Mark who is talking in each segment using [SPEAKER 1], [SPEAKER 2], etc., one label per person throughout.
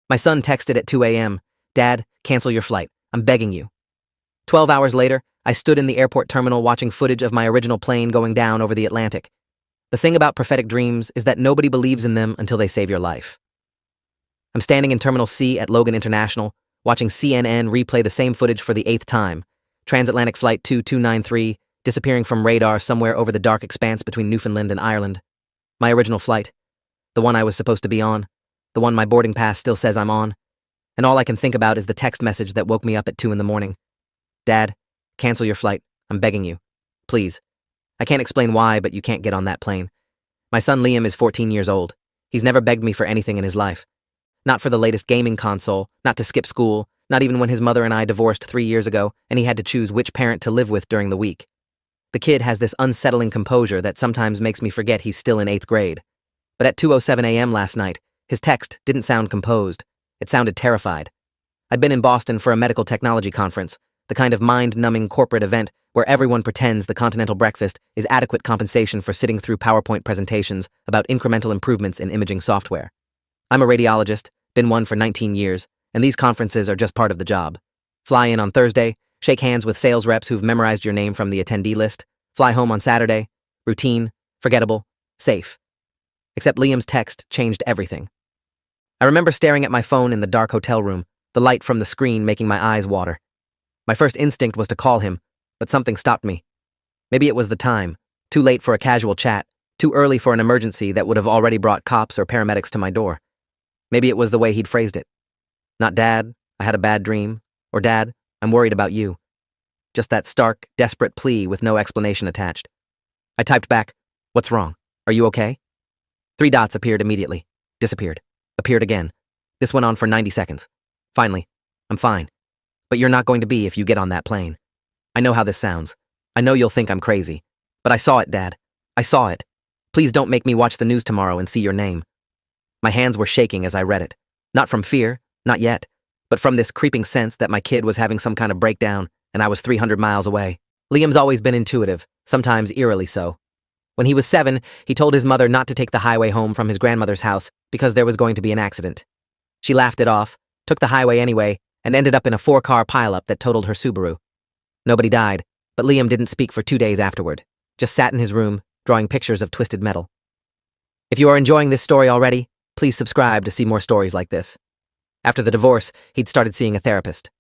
[SPEAKER 1] My son texted at 2 a.m., "Dad, cancel your flight. I'm begging you." 12 hours later, I stood in the airport terminal watching footage of my original plane going down over the Atlantic. The thing about prophetic dreams is that nobody believes in them until they save your life. I'm standing in Terminal C at Logan International, watching CNN replay the same footage for the 8th time. Transatlantic Flight 2293, disappearing from radar somewhere over the dark expanse between Newfoundland and Ireland. My original flight. The one I was supposed to be on. The one my boarding pass still says I'm on. And all I can think about is the text message that woke me up at 2 in the morning. "Dad, cancel your flight. I'm begging you. Please." I can't explain why, but you can't get on that plane. My son Liam is 14 years old. He's never begged me for anything in his life. Not for the latest gaming console, not to skip school, not even when his mother and I divorced 3 years ago and he had to choose which parent to live with during the week. The kid has this unsettling composure that sometimes makes me forget he's still in 8th grade. But at 2:07 a.m. last night, his text didn't sound composed. It sounded terrified. I'd been in Boston for a medical technology conference, the kind of mind-numbing corporate event where everyone pretends the continental breakfast is adequate compensation for sitting through PowerPoint presentations about incremental improvements in imaging software. I'm a radiologist, been one for 19 years, and these conferences are just part of the job. Fly in on Thursday, shake hands with sales reps who've memorized your name from the attendee list, fly home on Saturday, routine, forgettable, safe. Except Liam's text changed everything. I remember staring at my phone in the dark hotel room, the light from the screen making my eyes water. My first instinct was to call him, but something stopped me. Maybe it was the time, too late for a casual chat, too early for an emergency that would have already brought cops or paramedics to my door. Maybe it was the way he'd phrased it. Not "Dad, I had a bad dream," or "Dad, I'm worried about you." Just that stark, desperate plea with no explanation attached. I typed back, "What's wrong? Are you okay?" 3 dots appeared immediately, disappeared, appeared again. This went on for 90 seconds. Finally, "I'm fine. But you're not going to be if you get on that plane. I know how this sounds. I know you'll think I'm crazy. But I saw it, Dad. I saw it. Please don't make me watch the news tomorrow and see your name." My hands were shaking as I read it. Not from fear, not yet, but from this creeping sense that my kid was having some kind of breakdown and I was 300 miles away. Liam's always been intuitive, sometimes eerily so. When he was 7, he told his mother not to take the highway home from his grandmother's house because there was going to be an accident. She laughed it off, took the highway anyway, and ended up in a 4-car pileup that totaled her Subaru. Nobody died, but Liam didn't speak for 2 days afterward, just sat in his room, drawing pictures of twisted metal. If you are enjoying this story already, please subscribe to see more stories like this. After the divorce, he'd started seeing a therapist.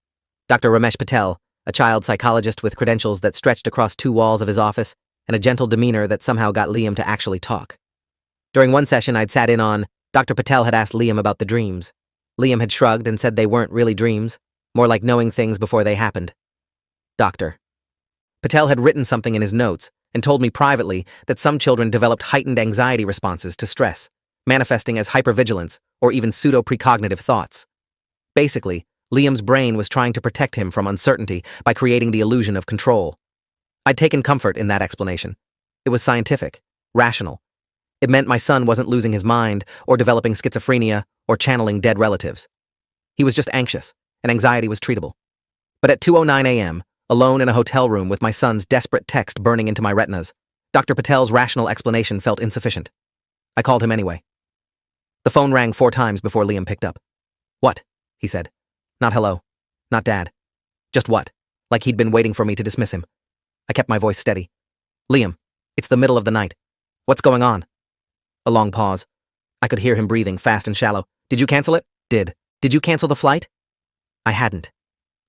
[SPEAKER 1] Dr. Ramesh Patel, a child psychologist with credentials that stretched across 2 walls of his office and a gentle demeanor that somehow got Liam to actually talk. During one session I'd sat in on, Dr. Patel had asked Liam about the dreams. Liam had shrugged and said they weren't really dreams, more like knowing things before they happened. Doctor. Patel had written something in his notes and told me privately that some children developed heightened anxiety responses to stress, manifesting as hypervigilance or even pseudo-precognitive thoughts. Basically, Liam's brain was trying to protect him from uncertainty by creating the illusion of control. I'd taken comfort in that explanation. It was scientific, rational. It meant my son wasn't losing his mind or developing schizophrenia or channeling dead relatives. He was just anxious, and anxiety was treatable. But at 2:09 a.m., alone in a hotel room with my son's desperate text burning into my retinas, Dr. Patel's rational explanation felt insufficient. I called him anyway. The phone rang 4 times before Liam picked up. "What?" he said. Not hello. Not Dad. Just what? Like he'd been waiting for me to dismiss him. I kept my voice steady. "Liam, it's the middle of the night. What's going on?" A long pause. I could hear him breathing fast and shallow. "Did you cancel it?" Did you cancel the flight?" I hadn't.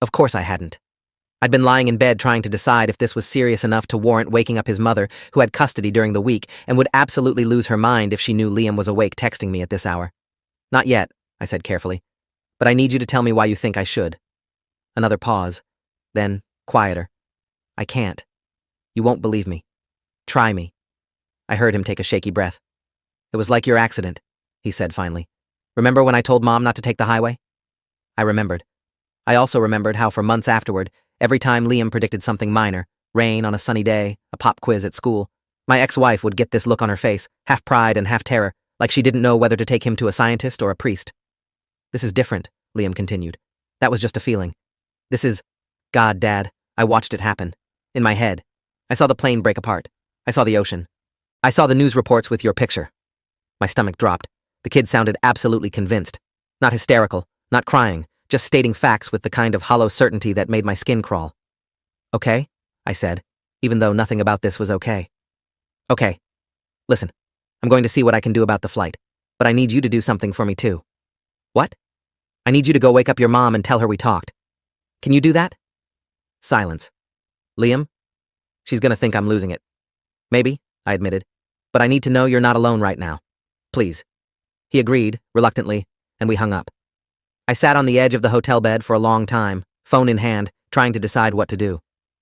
[SPEAKER 1] Of course I hadn't. I'd been lying in bed trying to decide if this was serious enough to warrant waking up his mother, who had custody during the week and would absolutely lose her mind if she knew Liam was awake texting me at this hour. "Not yet," I said carefully. "But I need you to tell me why you think I should." Another pause. Then, quieter. "I can't. You won't believe me. Try me." I heard him take a shaky breath. "It was like your accident," he said finally. "Remember when I told Mom not to take the highway?" I remembered. I also remembered how for months afterward, every time Liam predicted something minor, rain on a sunny day, a pop quiz at school, my ex-wife would get this look on her face, half pride and half terror, like she didn't know whether to take him to a scientist or a priest. "This is different," Liam continued. "That was just a feeling. This is... God, Dad, I watched it happen. In my head. I saw the plane break apart. I saw the ocean. I saw the news reports with your picture." My stomach dropped. The kid sounded absolutely convinced. Not hysterical, not crying, just stating facts with the kind of hollow certainty that made my skin crawl. Okay? I said, even though nothing about this was okay. Okay. Listen, I'm going to see what I can do about the flight, but I need you to do something for me too. What? I need you to go wake up your mom and tell her we talked. Can you do that? Silence. Liam? She's gonna think I'm losing it. Maybe, I admitted, but I need to know you're not alone right now. Please. He agreed, reluctantly, and we hung up. I sat on the edge of the hotel bed for a long time, phone in hand, trying to decide what to do.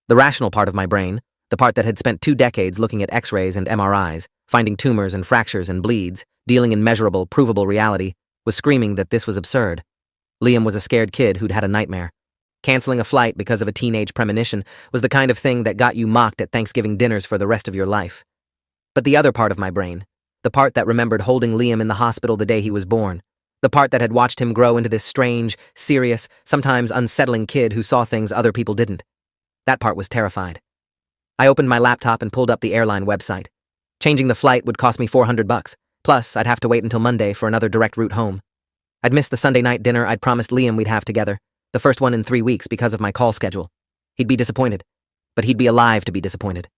[SPEAKER 1] The rational part of my brain, the part that had spent 2 decades looking at X-rays and MRIs, finding tumors and fractures and bleeds, dealing in measurable, provable reality, was screaming that this was absurd. Liam was a scared kid who'd had a nightmare. Canceling a flight because of a teenage premonition was the kind of thing that got you mocked at Thanksgiving dinners for the rest of your life. But the other part of my brain, the part that remembered holding Liam in the hospital the day he was born, the part that had watched him grow into this strange, serious, sometimes unsettling kid who saw things other people didn't, that part was terrified. I opened my laptop and pulled up the airline website. Changing the flight would cost me $400, plus I'd have to wait until Monday for another direct route home. I'd missed the Sunday night dinner I'd promised Liam we'd have together, the first one in 3 weeks because of my call schedule. He'd be disappointed, but he'd be alive to be disappointed.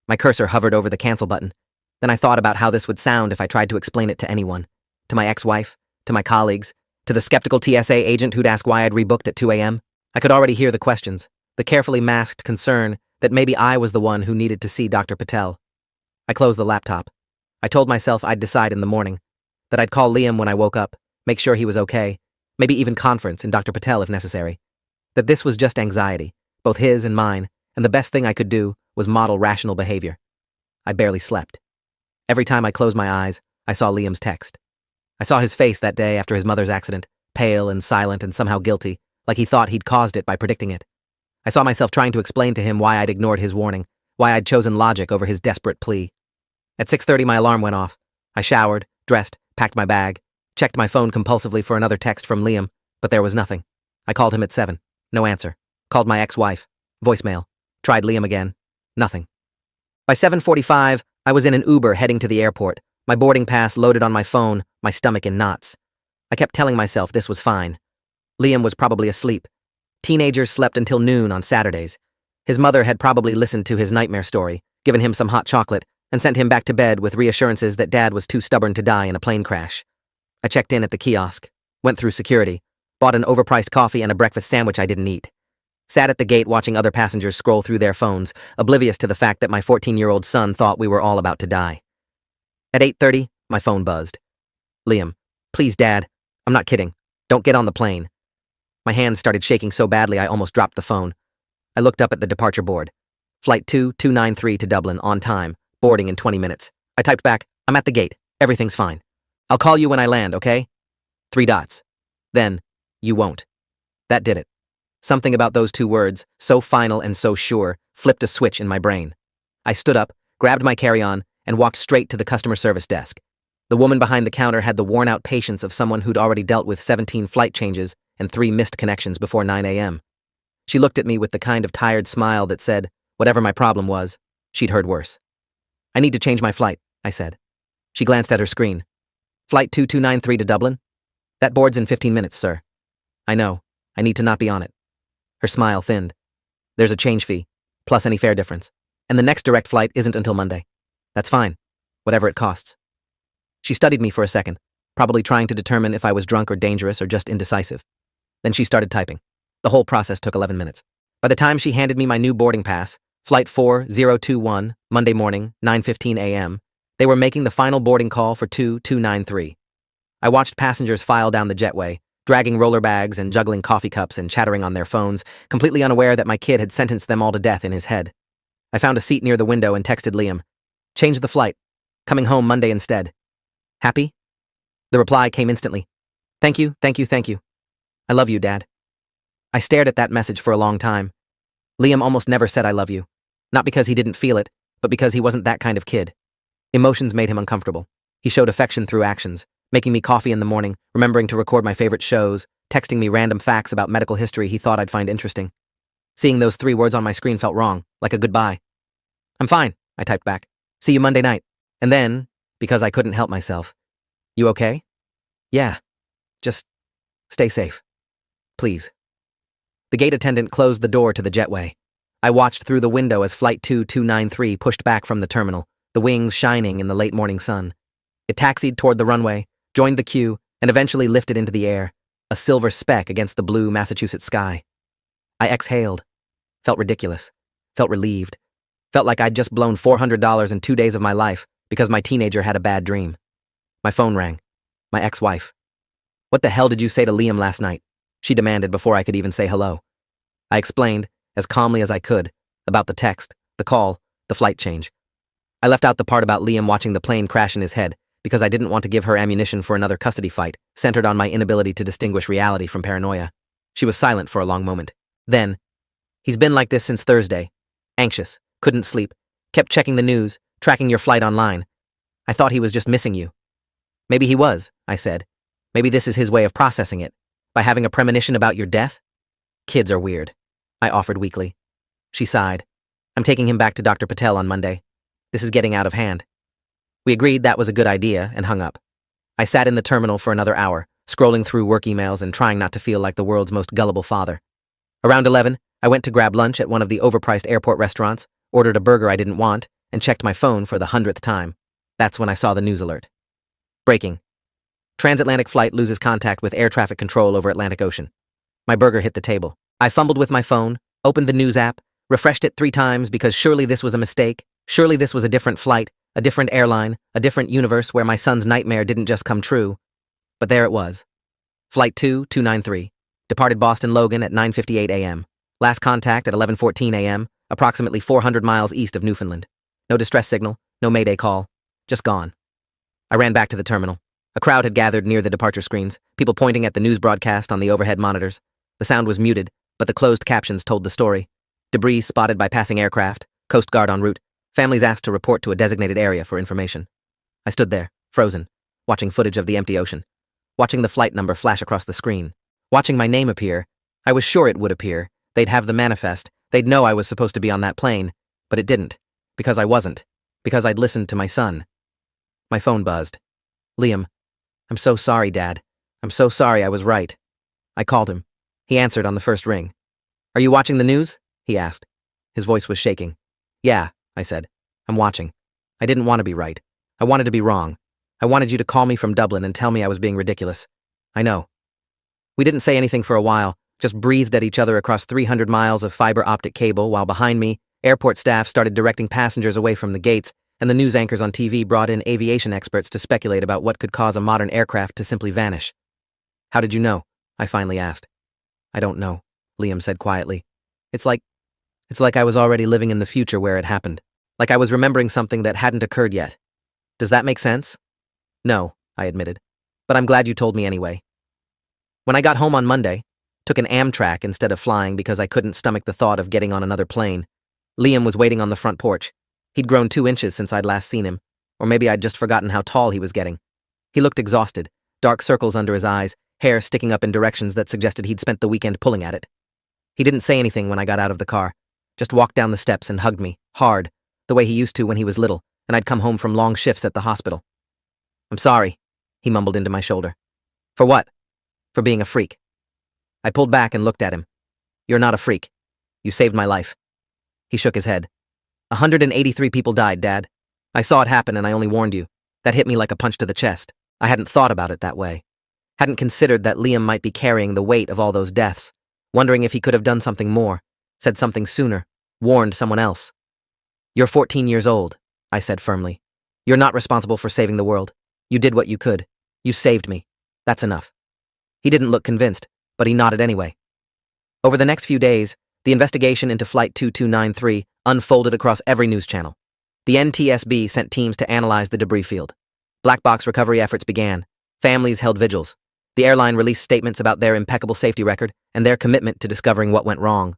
[SPEAKER 1] My cursor hovered over the cancel button. Then I thought about how this would sound if I tried to explain it to anyone. To my ex-wife, to my colleagues, to the skeptical TSA agent who'd ask why I'd rebooked at 2 a.m. I could already hear the questions, the carefully masked concern that maybe I was the one who needed to see Dr. Patel. I closed the laptop. I told myself I'd decide in the morning, that I'd call Liam when I woke up, make sure he was okay, maybe even conference in Dr. Patel if necessary. That this was just anxiety, both his and mine, and the best thing I could do was model rational behavior. I barely slept. Every time I closed my eyes, I saw Liam's text. I saw his face that day after his mother's accident, pale and silent and somehow guilty, like he thought he'd caused it by predicting it. I saw myself trying to explain to him why I'd ignored his warning, why I'd chosen logic over his desperate plea. At 6:30 my alarm went off. I showered, dressed, packed my bag, checked my phone compulsively for another text from Liam, but there was nothing. I called him at 7. No answer. Called my ex-wife. Voicemail. Tried Liam again. Nothing. By 7:45, I was in an Uber heading to the airport, my boarding pass loaded on my phone, my stomach in knots. I kept telling myself this was fine. Liam was probably asleep. Teenagers slept until noon on Saturdays. His mother had probably listened to his nightmare story, given him some hot chocolate, and sent him back to bed with reassurances that Dad was too stubborn to die in a plane crash. I checked in at the kiosk, went through security, bought an overpriced coffee and a breakfast sandwich I didn't eat. Sat at the gate watching other passengers scroll through their phones, oblivious to the fact that my 14-year-old son thought we were all about to die. At 8:30, my phone buzzed. Liam, please, Dad. I'm not kidding. Don't get on the plane. My hands started shaking so badly I almost dropped the phone. I looked up at the departure board. Flight 2293 to Dublin, on time, boarding in 20 minutes. I typed back, I'm at the gate. Everything's fine. I'll call you when I land, okay? 3 dots. Then, you won't. That did it. Something about those 2 words, so final and so sure, flipped a switch in my brain. I stood up, grabbed my carry-on, and walked straight to the customer service desk. The woman behind the counter had the worn-out patience of someone who'd already dealt with 17 flight changes and 3 missed connections before 9 a.m. She looked at me with the kind of tired smile that said, whatever my problem was, she'd heard worse. I need to change my flight, I said. She glanced at her screen. Flight 2293 to Dublin? That boards in 15 minutes, sir. I know. I need to not be on it. Her smile thinned. There's a change fee, plus any fare difference. And the next direct flight isn't until Monday. That's fine. Whatever it costs. She studied me for a second, probably trying to determine if I was drunk or dangerous or just indecisive. Then she started typing. The whole process took 11 minutes. By the time she handed me my new boarding pass, Flight 4021, Monday morning, 9:15 a.m., they were making the final boarding call for 2293. I watched passengers file down the jetway, dragging roller bags and juggling coffee cups and chattering on their phones, completely unaware that my kid had sentenced them all to death in his head. I found a seat near the window and texted Liam. Change the flight. Coming home Monday instead. Happy? The reply came instantly. Thank you, thank you, thank you. I love you, Dad. I stared at that message for a long time. Liam almost never said I love you. Not because he didn't feel it, but because he wasn't that kind of kid. Emotions made him uncomfortable. He showed affection through actions, making me coffee in the morning, remembering to record my favorite shows, texting me random facts about medical history he thought I'd find interesting. Seeing those 3 words on my screen felt wrong, like a goodbye. I'm fine, I typed back. See you Monday night. And then, because I couldn't help myself. You okay? Yeah. Just Stay safe. Please. The gate attendant closed the door to the jetway. I watched through the window as Flight 2293 pushed back from the terminal, the wings shining in the late morning sun. It taxied toward the runway, joined the queue, and eventually lifted into the air, a silver speck against the blue Massachusetts sky. I exhaled, felt ridiculous, felt relieved, felt like I'd just blown $400 in 2 days of my life because my teenager had a bad dream. My phone rang. My ex-wife. "What the hell did you say to Liam last night?" she demanded before I could even say hello. I explained, as calmly as I could, about the text, the call, the flight change. I left out the part about Liam watching the plane crash in his head because I didn't want to give her ammunition for another custody fight centered on my inability to distinguish reality from paranoia. She was silent for a long moment. Then, "He's been like this since Thursday. Anxious, couldn't sleep, kept checking the news, tracking your flight online. I thought he was just missing you." "Maybe he was," I said. "Maybe this is his way of processing it, by having a premonition about your death?" "Kids are weird," I offered weakly. She sighed. "I'm taking him back to Dr. Patel on Monday. This is getting out of hand." We agreed that was a good idea and hung up. I sat in the terminal for another hour, scrolling through work emails and trying not to feel like the world's most gullible father. Around 11, I went to grab lunch at one of the overpriced airport restaurants, ordered a burger I didn't want, and checked my phone for the 100th time. That's when I saw the news alert. Breaking. Transatlantic flight loses contact with air traffic control over Atlantic Ocean. My burger hit the table. I fumbled with my phone, opened the news app, refreshed it 3 times because surely this was a mistake, surely this was a different flight, a different airline, a different universe where my son's nightmare didn't just come true. But there it was. Flight 2293. Departed Boston Logan at 9:58 a.m. Last contact at 11:14 a.m., approximately 400 miles east of Newfoundland. No distress signal, no mayday call. Just gone. I ran back to the terminal. A crowd had gathered near the departure screens, people pointing at the news broadcast on the overhead monitors. The sound was muted, but the closed captions told the story. Debris spotted by passing aircraft, Coast Guard en route, families asked to report to a designated area for information. I stood there, frozen, watching footage of the empty ocean, watching the flight number flash across the screen, watching my name appear. I was sure it would appear. They'd have the manifest. They'd know I was supposed to be on that plane, but it didn't, because I wasn't, because I'd listened to my son. My phone buzzed. "Liam, I'm so sorry, Dad. I'm so sorry I was right." I called him. He answered on the first ring. "Are you watching the news?" he asked. His voice was shaking. "Yeah," I said. "I'm watching. I didn't want to be right. I wanted to be wrong. I wanted you to call me from Dublin and tell me I was being ridiculous. I know." We didn't say anything for a while, just breathed at each other across 300 miles of fiber optic cable while behind me, airport staff started directing passengers away from the gates, and the news anchors on TV brought in aviation experts to speculate about what could cause a modern aircraft to simply vanish. "How did you know?" I finally asked. "I don't know," Liam said quietly. It's like I was already living in the future where it happened. Like I was remembering something that hadn't occurred yet. Does that make sense?" "No," I admitted. "But I'm glad you told me anyway." When I got home on Monday, took an Amtrak instead of flying because I couldn't stomach the thought of getting on another plane, Liam was waiting on the front porch. He'd grown 2 inches since I'd last seen him, or maybe I'd just forgotten how tall he was getting. He looked exhausted, dark circles under his eyes, hair sticking up in directions that suggested he'd spent the weekend pulling at it. He didn't say anything when I got out of the car, just walked down the steps and hugged me, hard, the way he used to when he was little, and I'd come home from long shifts at the hospital. "I'm sorry," he mumbled into my shoulder. "For what?" "For being a freak." I pulled back and looked at him. "You're not a freak. You saved my life." He shook his head. 183 people died, Dad. I saw it happen and I only warned you. That hit me like a punch to the chest. I hadn't thought about it that way. Hadn't considered that Liam might be carrying the weight of all those deaths, wondering if he could have done something more, said something sooner, warned someone else. "You're 14 years old," I said firmly. "You're not responsible for saving the world. You did what you could. You saved me. That's enough." He didn't look convinced, but he nodded anyway. Over the next few days, the investigation into Flight 2293 unfolded across every news channel. The NTSB sent teams to analyze the debris field. Black box recovery efforts began. Families held vigils. The airline released statements about their impeccable safety record and their commitment to discovering what went wrong.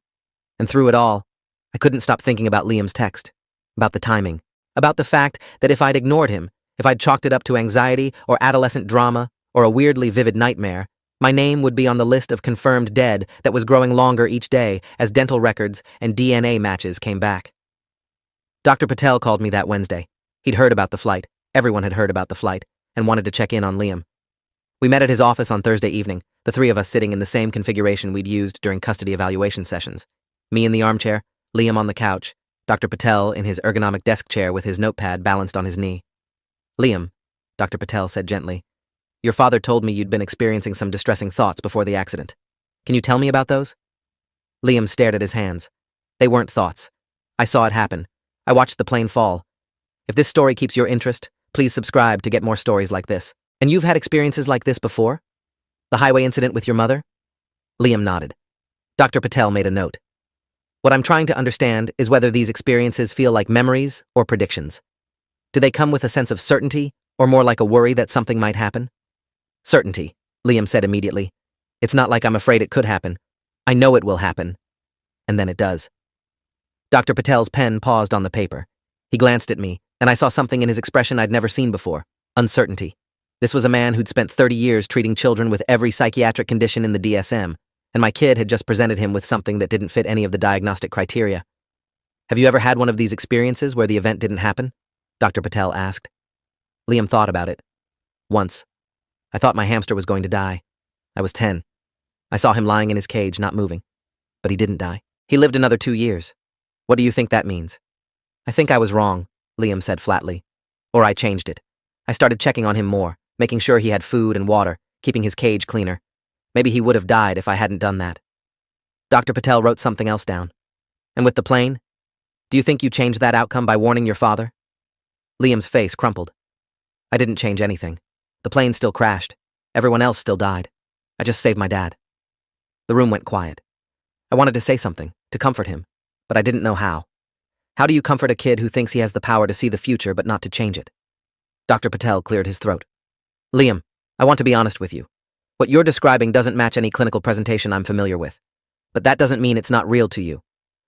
[SPEAKER 1] And through it all, I couldn't stop thinking about Liam's text, about the timing, about the fact that if I'd ignored him, if I'd chalked it up to anxiety or adolescent drama or a weirdly vivid nightmare, my name would be on the list of confirmed dead that was growing longer each day as dental records and DNA matches came back. Dr. Patel called me that Wednesday. He'd heard about the flight. Everyone had heard about the flight and wanted to check in on Liam. We met at his office on Thursday evening, the three of us sitting in the same configuration we'd used during custody evaluation sessions. Me in the armchair, Liam on the couch, Dr. Patel in his ergonomic desk chair with his notepad balanced on his knee. "Liam," Dr. Patel said gently, "your father told me you'd been experiencing some distressing thoughts before the accident. Can you tell me about those?" Liam stared at his hands. They weren't thoughts. I saw it happen. I watched the plane fall. If this story keeps your interest, please subscribe to get more stories like this. And you've had experiences like this before? The highway incident with your mother? Liam nodded. Dr. Patel made a note. What I'm trying to understand is whether these experiences feel like memories or predictions. Do they come with a sense of certainty, or more like a worry that something might happen? Certainty, Liam said immediately. It's not like I'm afraid it could happen. I know it will happen. And then it does. Dr. Patel's pen paused on the paper. He glanced at me, and I saw something in his expression I'd never seen before. Uncertainty. This was a man who'd spent 30 years treating children with every psychiatric condition in the DSM, and my kid had just presented him with something that didn't fit any of the diagnostic criteria. Have you ever had one of these experiences where the event didn't happen? Dr. Patel asked. Liam thought about it. Once. I thought my hamster was going to die. I was 10. I saw him lying in his cage, not moving. But he didn't die. He lived another 2 years. What do you think that means? I think I was wrong, Liam said flatly. Or I changed it. I started checking on him more, making sure he had food and water, keeping his cage cleaner. Maybe he would have died if I hadn't done that. Dr. Patel wrote something else down. And with the plane? Do you think you changed that outcome by warning your father? Liam's face crumpled. I didn't change anything. The plane still crashed. Everyone else still died. I just saved my dad. The room went quiet. I wanted to say something, to comfort him, but I didn't know how. How do you comfort a kid who thinks he has the power to see the future but not to change it? Dr. Patel cleared his throat. Liam, I want to be honest with you. What you're describing doesn't match any clinical presentation I'm familiar with. But that doesn't mean it's not real to you.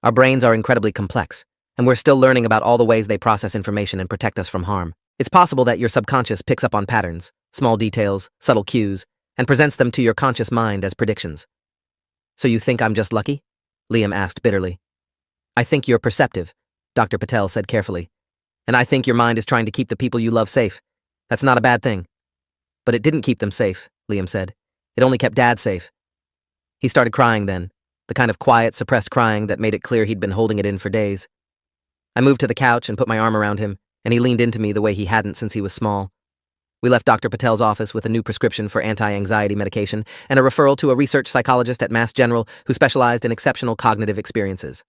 [SPEAKER 1] Our brains are incredibly complex, and we're still learning about all the ways they process information and protect us from harm. It's possible that your subconscious picks up on patterns, small details, subtle cues, and presents them to your conscious mind as predictions. So you think I'm just lucky? Liam asked bitterly. I think you're perceptive, Dr. Patel said carefully. And I think your mind is trying to keep the people you love safe. That's not a bad thing. But it didn't keep them safe, Liam said. It only kept Dad safe. He started crying then, the kind of quiet, suppressed crying that made it clear he'd been holding it in for days. I moved to the couch and put my arm around him, and he leaned into me the way he hadn't since he was small. We left Dr. Patel's office with a new prescription for anti-anxiety medication and a referral to a research psychologist at Mass General who specialized in exceptional cognitive experiences.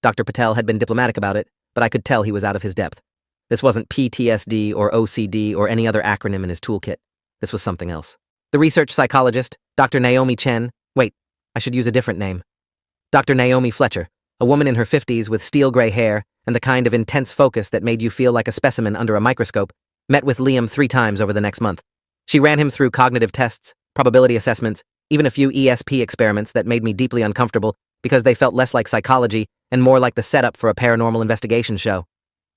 [SPEAKER 1] Dr. Patel had been diplomatic about it, but I could tell he was out of his depth. This wasn't PTSD or OCD or any other acronym in his toolkit. This was something else. The research psychologist, Dr. Naomi Chen, I should use a different name. Dr. Naomi Fletcher, a woman in her 50s with steel gray hair and the kind of intense focus that made you feel like a specimen under a microscope, met with Liam 3 times over the next month. She ran him through cognitive tests, probability assessments, even a few ESP experiments that made me deeply uncomfortable because they felt less like psychology and more like the setup for a paranormal investigation show.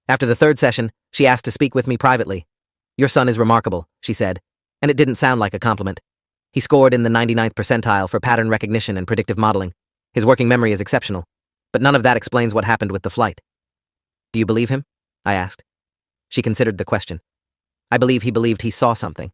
[SPEAKER 1] After the 3rd session, she asked to speak with me privately. Your son is remarkable, she said, and it didn't sound like a compliment. He scored in the 99th percentile for pattern recognition and predictive modeling. His working memory is exceptional, but none of that explains what happened with the flight. Do you believe him? I asked. She considered the question. I believe he believed he saw something.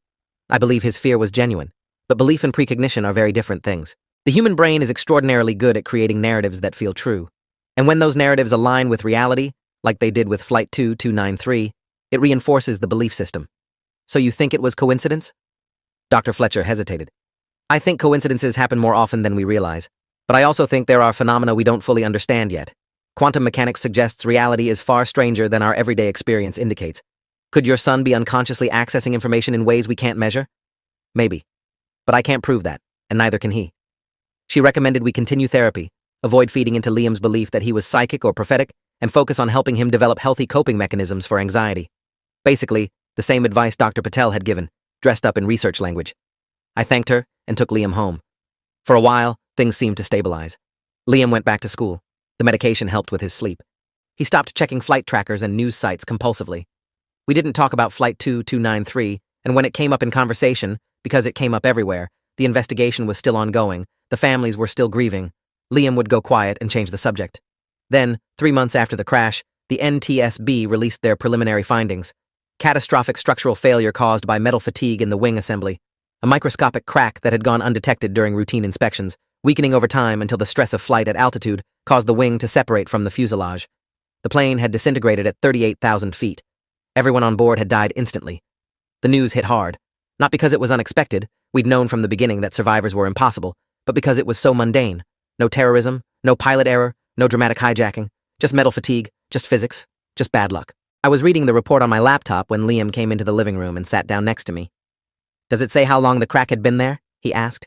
[SPEAKER 1] I believe his fear was genuine, but belief and precognition are very different things. The human brain is extraordinarily good at creating narratives that feel true. And when those narratives align with reality, like they did with Flight 2293, it reinforces the belief system. So you think it was coincidence? Dr. Fletcher hesitated. I think coincidences happen more often than we realize, but I also think there are phenomena we don't fully understand yet. Quantum mechanics suggests reality is far stranger than our everyday experience indicates. Could your son be unconsciously accessing information in ways we can't measure? Maybe. But I can't prove that, and neither can he. She recommended we continue therapy, avoid feeding into Liam's belief that he was psychic or prophetic, and focus on helping him develop healthy coping mechanisms for anxiety. Basically, the same advice Dr. Patel had given, dressed up in research language. I thanked her and took Liam home. For a while, things seemed to stabilize. Liam went back to school. The medication helped with his sleep. He stopped checking flight trackers and news sites compulsively. We didn't talk about Flight 2293, and when it came up in conversation, because it came up everywhere, the investigation was still ongoing, the families were still grieving, Liam would go quiet and change the subject. Then, 3 months after the crash, the NTSB released their preliminary findings. Catastrophic structural failure caused by metal fatigue in the wing assembly. a microscopic crack that had gone undetected during routine inspections, weakening over time until the stress of flight at altitude caused the wing to separate from the fuselage. The plane had disintegrated at 38,000 feet. Everyone on board had died instantly. The news hit hard, not because it was unexpected, we'd known from the beginning that survivors were impossible, but because it was so mundane. No terrorism, no pilot error, no dramatic hijacking, just metal fatigue, just physics, just bad luck. I was reading the report on my laptop when Liam came into the living room and sat down next to me. "Does it say how long the crack had been there?" he asked.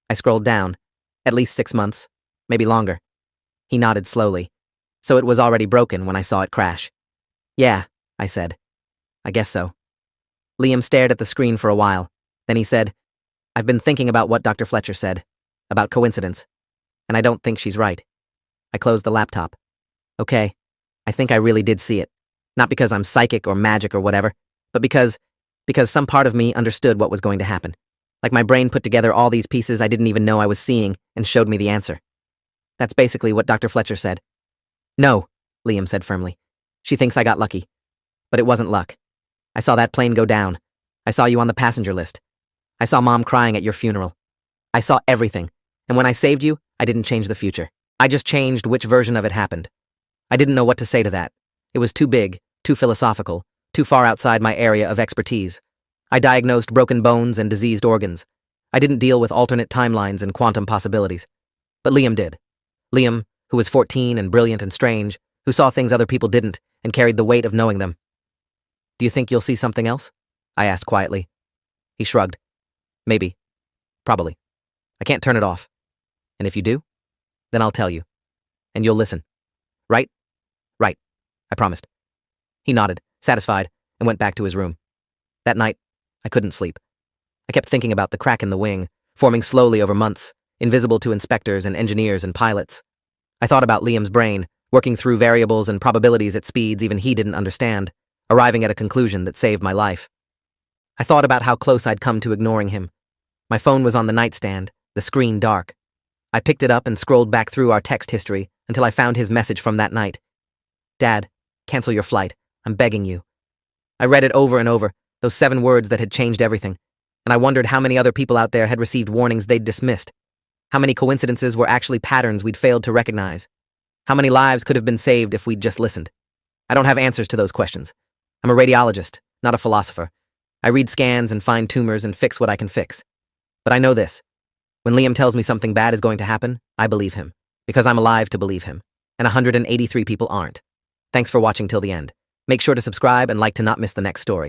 [SPEAKER 1] I scrolled down. At least 6 months, maybe longer. He nodded slowly. So it was already broken when I saw it crash. "Yeah," I said. "I guess so." Liam stared at the screen for a while. Then he said, "I've been thinking about what Dr. Fletcher said, about coincidence, and I don't think she's right." I closed the laptop. "Okay, I think I really did see it. Not because I'm psychic or magic or whatever, but because some part of me understood what was going to happen. Like my brain put together all these pieces I didn't even know I was seeing and showed me the answer." That's basically what Dr. Fletcher said. "No," Liam said firmly. "She thinks I got lucky. But it wasn't luck. I saw that plane go down. I saw you on the passenger list. I saw Mom crying at your funeral. I saw everything. And when I saved you, I didn't change the future. I just changed which version of it happened. I didn't know what to say to that. It was too big, too philosophical, too far outside my area of expertise. I diagnosed broken bones and diseased organs. I didn't deal with alternate timelines and quantum possibilities. But Liam did. Liam, who was 14 and brilliant and strange, who saw things other people didn't and carried the weight of knowing them. "Do you think you'll see something else?" I asked quietly. He shrugged. "Maybe. Probably. I can't turn it off. And if you do, then I'll tell you. And you'll listen. Right?" "Right," I promised. He nodded, satisfied, and went back to his room. That night, I couldn't sleep. I kept thinking about the crack in the wing, forming slowly over months, invisible to inspectors and engineers and pilots. I thought about Liam's brain, working through variables and probabilities at speeds even he didn't understand, arriving at a conclusion that saved my life. I thought about how close I'd come to ignoring him. My phone was on the nightstand, the screen dark. I picked it up and scrolled back through our text history until I found his message from that night. "Dad, cancel your flight. I'm begging you." I read it over and over, those 7 words that had changed everything, and I wondered how many other people out there had received warnings they'd dismissed. How many coincidences were actually patterns we'd failed to recognize? How many lives could have been saved if we'd just listened? I don't have answers to those questions. I'm a radiologist, not a philosopher. I read scans and find tumors and fix what I can fix. But I know this. When Liam tells me something bad is going to happen, I believe him, because I'm alive to believe him, and 183 people aren't. Thanks for watching till the end. Make sure to subscribe and like to not miss the next story.